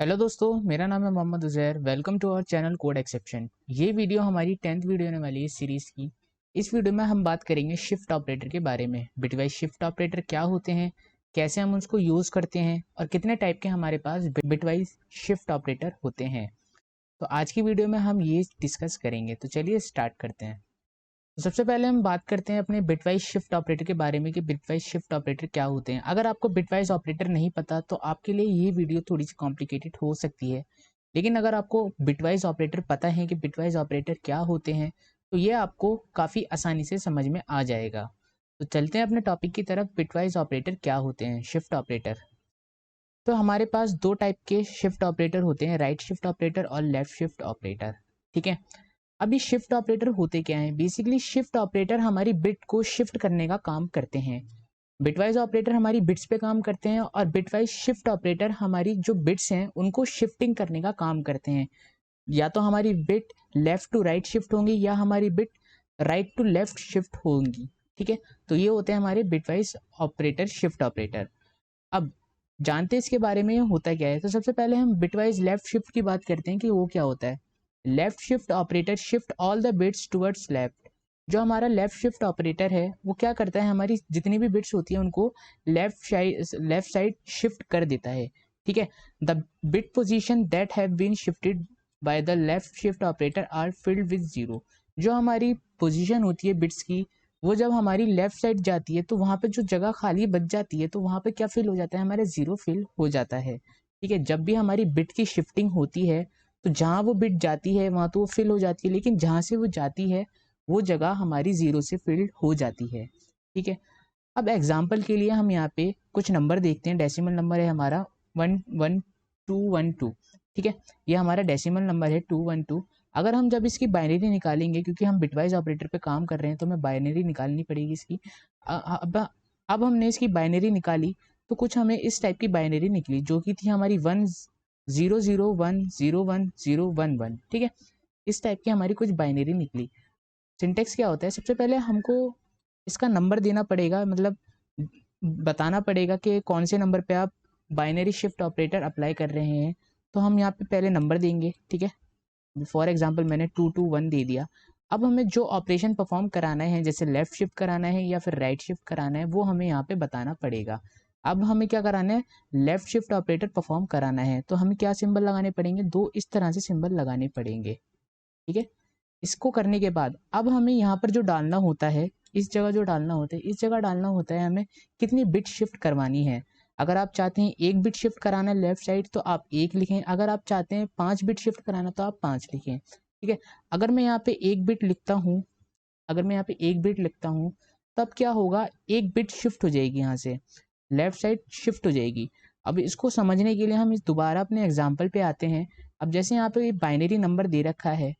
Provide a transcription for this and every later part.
Hello दोस्तों, मेरा नाम है Mohammad Uzair. Welcome to our channel code exception. ये वीडियो हमारी 10th वीडियो होने वाली है सीरीज़ की। इस वीडियो में हम बात करेंगे शिफ्ट ऑपरेटर के बारे में। बिटवाइज शिफ्ट ऑपरेटर क्या होते हैं, कैसे हम उसको यूज़ करते हैं और कितने टाइप के हमारे पास बिटवाइज शिफ्ट ऑपरेटर होते हैं। तो आज की वीडियो में हम ये डिस्कस करेंगे। तो चलिए स्टार्ट करते हैं। तो सबसे पहले हम बात करते हैं अपने बिटवाइज शिफ्ट ऑपरेटर के बारे में कि बिटवाइज शिफ्ट ऑपरेटर क्या होते हैं। अगर आपको बिटवाइज ऑपरेटर नहीं पता तो आपके लिए ये वीडियो थोड़ी सी कॉम्प्लिकेटेड हो सकती है, लेकिन अगर आपको बिटवाइज ऑपरेटर पता है कि बिटवाइज ऑपरेटर क्या होते हैं तो ये आपको काफ़ी आसानी से समझ में आ जाएगा। तो चलते हैं अपने टॉपिक की तरफ। बिटवाइज ऑपरेटर क्या होते हैं, शिफ्ट ऑपरेटर। तो हमारे पास दो टाइप के शिफ्ट ऑपरेटर होते हैं, राइट शिफ्ट ऑपरेटर और लेफ्ट शिफ्ट ऑपरेटर। ठीक है, अभी शिफ्ट ऑपरेटर होते क्या हैं? बेसिकली शिफ्ट ऑपरेटर हमारी बिट को शिफ्ट करने का काम करते हैं। बिटवाइज ऑपरेटर हमारी बिट्स पे काम करते हैं और बिटवाइज शिफ्ट ऑपरेटर हमारी जो बिट्स हैं उनको शिफ्टिंग करने का काम करते हैं। या तो हमारी bit left to right shift होंगी या हमारी bit right to left shift होंगी। ठीक है, तो ये होते हैं हमारे बिटवाइज ऑपरेटर, शिफ्ट ऑपरेटर। अब जानते हैं इसके बारे में होता क्या है। तो सबसे पहले हम बिटवाइज लेफ्ट शिफ्ट की बात करते हैं कि वो क्या होता है। Left shift operator shift all the bits towards left. जो हमारा लेफ्ट शिफ्ट ऑपरेटर है वो क्या करता है, हमारी जितनी भी बिट्स होती है उनको लेफ्ट साइड शिफ्ट कर देता है। ठीक है, the bit position that have been shifted by the left shift operator are filled with zero. जो हमारी पोजीशन होती है बिट्स की, वो जब हमारी लेफ्ट साइड जाती है तो वहाँ पे जो जगह खाली बच जाती है तो वहाँ पे क्या फिल हो जाता है, हमारे जीरो फिल हो जाता है। ठीक है, जब भी हमारी बिट की शिफ्टिंग होती है तो जहाँ वो बिट जाती है वहाँ तो वो फिल हो जाती है, लेकिन जहाँ से वो जाती है वो जगह हमारी जीरो से फिल हो जाती है। ठीक है, अब एग्जाम्पल के लिए हम यहाँ पे कुछ नंबर देखते हैं। डेसिमल नंबर है हमारा 11212। ठीक है, ये हमारा डेसिमल नंबर है 212। अगर हम जब इसकी बाइनरी निकालेंगे, क्योंकि हम बिटवाइज ऑपरेटर पे काम कर रहे हैं तो हमें बाइनरी निकालनी पड़ेगी इसकी। अब हमने इसकी बाइनरी निकाली तो कुछ हमें इस टाइप की बाइनरी निकली जो कि थी हमारी 100101011। ठीक है, इस टाइप की हमारी कुछ बाइनरी निकली। सिंटेक्स क्या होता है, सबसे पहले हमको इसका नंबर देना पड़ेगा, मतलब बताना पड़ेगा कि कौन से नंबर पे आप बाइनरी शिफ्ट ऑपरेटर अप्लाई कर रहे हैं। तो हम यहाँ पे पहले नंबर देंगे। ठीक है, फॉर एग्जांपल मैंने 221 दे दिया। अब हमें जो ऑपरेशन परफॉर्म कराना है, जैसे लेफ्ट शिफ्ट कराना है या फिर राइट शिफ्ट कराना है, वो हमें यहाँ पे बताना पड़ेगा। अब हमें क्या कराना है, लेफ्ट शिफ्ट ऑपरेटर परफॉर्म कराना है तो हमें क्या सिंबल लगाने पड़ेंगे, दो इस तरह से सिंबल लगाने पड़ेंगे। ठीक है, इसको करने के बाद अब हमें यहाँ पर जो डालना होता है, इस जगह जो डालना होता है, इस जगह डालना होता है हमें कितनी बिट शिफ्ट करवानी है। अगर आप चाहते हैं 1 बिट शिफ्ट कराना है लेफ्ट साइड तो आप 1 लिखें। अगर आप चाहते हैं 5 बिट शिफ्ट कराना तो आप 5 लिखें। ठीक है, अगर मैं यहाँ पे 1 बिट लिखता हूँ, अगर मैं यहाँ पे 1 बिट लिखता हूँ तब क्या होगा, 1 बिट शिफ्ट हो जाएगी, यहाँ से लेफ्ट साइड शिफ्ट हो जाएगी। अब इसको समझने के लिए हम इस दोबारा अपने एग्जाम्पल पे आते हैं। अब जैसे यहाँ पे बाइनरी नंबर दे रखा है,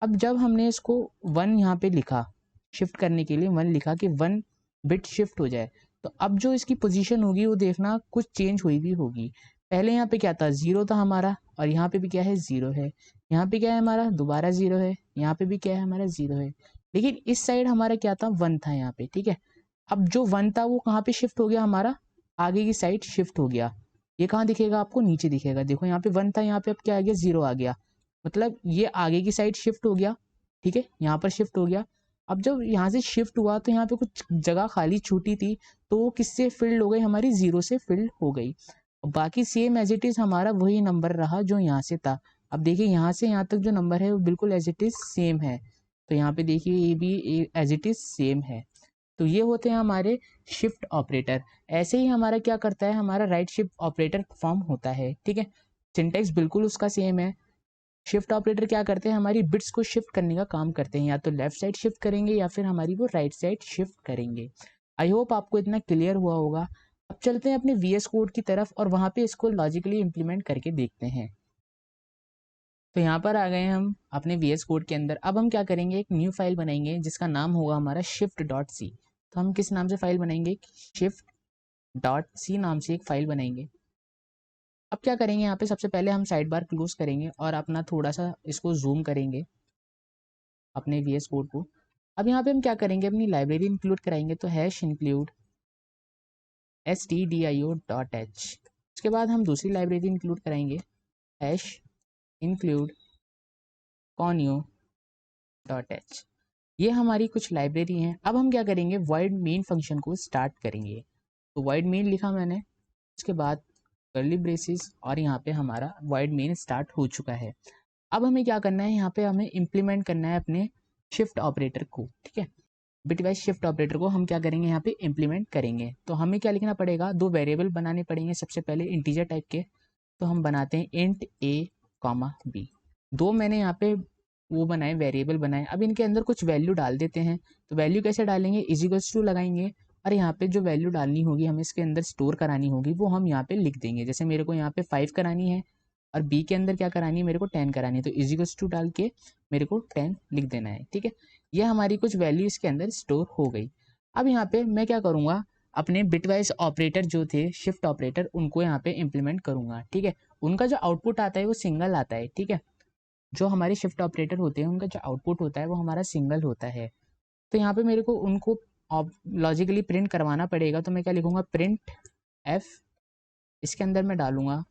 अब जब हमने इसको 1 यहाँ पे लिखा, शिफ्ट करने के लिए 1 लिखा कि 1 बिट शिफ्ट हो जाए, तो अब जो इसकी पोजीशन होगी वो देखना कुछ चेंज हुई भी होगी। पहले यहाँ पे क्या था, 0 था हमारा, और यहाँ पे भी क्या है, 0 है। यहाँ पे क्या है हमारा, दोबारा 0 है। यहाँ पे भी क्या है हमारा, 0 है। लेकिन इस साइड हमारा क्या था, 1 था यहाँ पे। ठीक है, अब जो 1 था वो कहाँ पे शिफ्ट हो गया, हमारा आगे की साइड शिफ्ट हो गया। ये कहाँ दिखेगा आपको, नीचे दिखेगा। देखो यहाँ पे 1 था, यहाँ पे अब क्या आ गया, 0 आ गया। मतलब ये आगे की साइड शिफ्ट हो गया। ठीक है, यहाँ पर शिफ्ट हो गया। अब जब यहाँ से शिफ्ट हुआ तो यहाँ पे कुछ जगह खाली छूटी थी, तो वो किससे फिल्ड हो गई, हमारी 0 से फिल्ड हो गई। बाकी सेम एज इट इज हमारा वही नंबर रहा जो यहाँ से था। अब देखिए यहाँ से यहाँ तक जो नंबर है वो बिल्कुल एज इट इज सेम है। तो यहाँ पे देखिए ये भी एज इट इज सेम है। तो ये होते हैं हमारे शिफ्ट ऑपरेटर। ऐसे ही हमारा क्या करता है, हमारा राइट शिफ्ट ऑपरेटर परफॉर्म होता है। ठीक है, सिंटेक्स बिल्कुल उसका सेम है। शिफ्ट ऑपरेटर क्या करते हैं, हमारी बिट्स को शिफ्ट करने का काम करते हैं, या तो लेफ्ट साइड शिफ्ट करेंगे या फिर हमारी वो राइट साइड शिफ्ट करेंगे। आई होप आपको इतना क्लियर हुआ होगा। अब चलते हैं अपने वीएस कोड की तरफ और वहाँ पे इसको लॉजिकली इम्प्लीमेंट करके देखते हैं। तो यहाँ पर आ गए हम अपने वीएस कोड के अंदर। अब हम क्या करेंगे, एक न्यू फाइल बनाएंगे जिसका नाम होगा हमारा shift डॉट सी। तो हम किस नाम से फाइल बनाएंगे, shift डॉट सी नाम से एक फाइल बनाएंगे। अब क्या करेंगे, यहाँ पे सबसे पहले हम साइड बार क्लोज करेंगे और अपना थोड़ा सा इसको जूम करेंगे अपने वीएस कोड को। अब यहाँ पे हम क्या करेंगे, अपनी लाइब्रेरी इंक्लूड कराएंगे। तो हैश इंक्लूड stdio.h। उसके बाद हम दूसरी लाइब्रेरी इंक्लूड कराएंगे हैश इंक्लूड conio.h। ये हमारी कुछ लाइब्रेरी हैं। अब हम क्या करेंगे, void main फंक्शन को स्टार्ट करेंगे। तो void main लिखा मैंने, उसके बाद कर्ली ब्रेसिस और यहाँ पे हमारा void main स्टार्ट हो चुका है। अब हमें क्या करना है, यहाँ पे हमें इम्प्लीमेंट करना है अपने शिफ्ट ऑपरेटर को, ठीक है। बिटवाइज शिफ्ट ऑपरेटर को हम क्या करेंगे, यहाँ पे इम्प्लीमेंट करेंगे। तो हमें क्या लिखना पड़ेगा, दो वेरिएबल बनाने पड़ेंगे। सबसे पहले इंटीजर टाइप के, तो हम बनाते हैं इंट a, b। दो मैंने यहाँ पे वो बनाए, वेरिएबल बनाए। अब इनके अंदर कुछ वैल्यू डाल देते हैं। तो वैल्यू कैसे डालेंगे, इजिकल्स टू लगाएंगे और यहाँ पे जो वैल्यू डालनी होगी, हमें इसके अंदर स्टोर करानी होगी, वो हम यहाँ पे लिख देंगे। जैसे मेरे को यहाँ पे 5 करानी है और b के अंदर क्या करानी है, मेरे को 10 करानी है। तो इजिकल्स टू डाल के मेरे को 10 लिख देना है, ठीक है। ये हमारी कुछ वैल्यू इसके अंदर स्टोर हो गई। अब यहाँ पे मैं क्या करूँगा, अपने बिटवाइज ऑपरेटर जो थे शिफ्ट ऑपरेटर, उनको यहाँ पे इम्प्लीमेंट करूँगा, ठीक है। उनका जो आउटपुट आता है वो सिंगल आता है, ठीक है। जो हमारे शिफ्ट ऑपरेटर होते हैं उनका जो आउटपुट होता है वो हमारा सिंगल होता है। तो यहाँ पे मेरे को उनको लॉजिकली प्रिंट करवाना पड़ेगा। तो मैं क्या लिखूँगा, प्रिंट f, इसके अंदर मैं डालूँगा,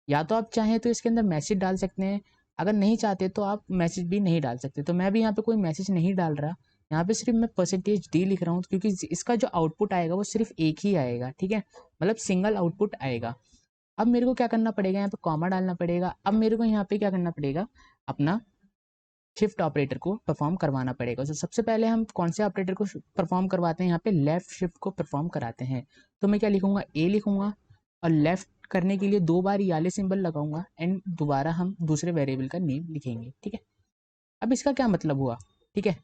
या तो आप चाहें तो इसके अंदर मैसेज डाल सकते हैं, अगर नहीं चाहते तो आप मैसेज भी नहीं डाल सकते। तो मैं भी यहाँ पे कोई मैसेज नहीं डाल रहा, यहाँ पे सिर्फ मैं %d लिख रहा हूँ, क्योंकि इसका जो आउटपुट आएगा वो सिर्फ एक ही आएगा, ठीक है, मतलब सिंगल आउटपुट आएगा। अब मेरे को क्या करना पड़ेगा, यहाँ पे कॉमा डालना पड़ेगा। अब मेरे को यहाँ पे क्या करना पड़ेगा, अपना शिफ्ट ऑपरेटर को परफॉर्म करवाना पड़ेगा। तो सबसे पहले हम कौन से ऑपरेटर को परफॉर्म करवाते हैं, यहाँ पे लेफ्ट शिफ्ट को परफॉर्म कराते हैं। तो मैं क्या लिखूंगा, ए लिखूंगा और लेफ्ट करने के लिए 2 बार याले सिंबल लगाऊंगा एंड दोबारा हम दूसरे वेरिएबल का नेम लिखेंगे, ठीक है। अब इसका क्या मतलब हुआ, ठीक है,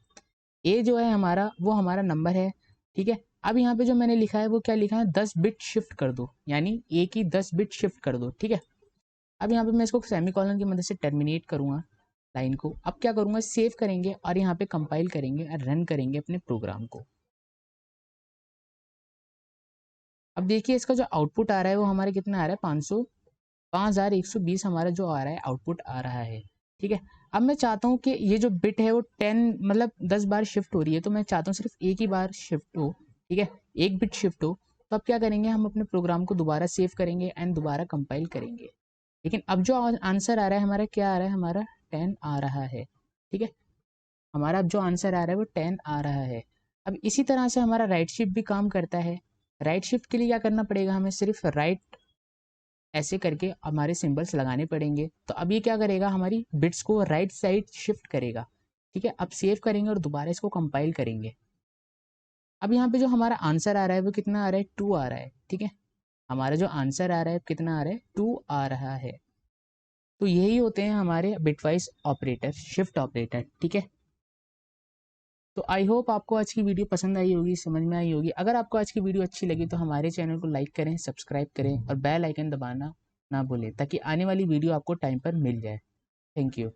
ए जो है हमारा वो हमारा नंबर है, ठीक है। अब यहाँ पे जो मैंने लिखा है वो क्या लिखा है, 10 बिट शिफ्ट कर दो, यानी ए की 10 बिट शिफ्ट कर दो, ठीक है। अब यहाँ पे मैं इसको सेमीकोलन की मदद से टर्मिनेट करूंगा लाइन को। अब क्या करूंगा, सेव करेंगे और यहाँ पे कंपाइल करेंगे और रन करेंगे अपने प्रोग्राम को। अब देखिए इसका जो आउटपुट आ रहा है वो हमारे कितना आ रहा है, 5120 हमारा जो आ रहा है आउटपुट आ रहा है, ठीक है। अब मैं चाहता हूँ कि ये जो बिट है वो 10 मतलब 10 बार शिफ्ट हो रही है, तो मैं चाहता हूँ सिर्फ एक ही बार शिफ्ट हो, ठीक है, एक बिट शिफ्ट हो। तो अब क्या करेंगे, हम अपने प्रोग्राम को दोबारा सेव करेंगे एंड दोबारा कंपाइल करेंगे। लेकिन अब जो आंसर आ रहा है हमारा, क्या आ रहा है, हमारा 10 आ रहा है, ठीक है। हमारा अब जो आंसर आ रहा है वो 10 आ रहा है। अब इसी तरह से हमारा राइट शिफ्ट भी काम करता है। राइट शिफ्ट के लिए क्या करना पड़ेगा, हमें सिर्फ राइट ऐसे करके हमारे सिंबल्स लगाने पड़ेंगे। तो अब ये क्या करेगा, हमारी बिट्स को राइट साइड शिफ्ट करेगा, ठीक है। अब सेव करेंगे और दोबारा इसको कंपाइल करेंगे। अब यहाँ पे जो हमारा आंसर आ रहा है वो कितना आ रहा है, 2 आ रहा है, ठीक है। हमारा जो आंसर आ रहा है कितना आ रहा है, 2 आ रहा है। तो यही होते हैं हमारे बिटवाइज ऑपरेटर, शिफ्ट ऑपरेटर, ठीक है। तो आई होप आपको आज की वीडियो पसंद आई होगी, समझ में आई होगी। अगर आपको आज की वीडियो अच्छी लगी तो हमारे चैनल को लाइक करें, सब्सक्राइब करें और बेल आइकन दबाना ना भूलें, ताकि आने वाली वीडियो आपको टाइम पर मिल जाए। Thank you.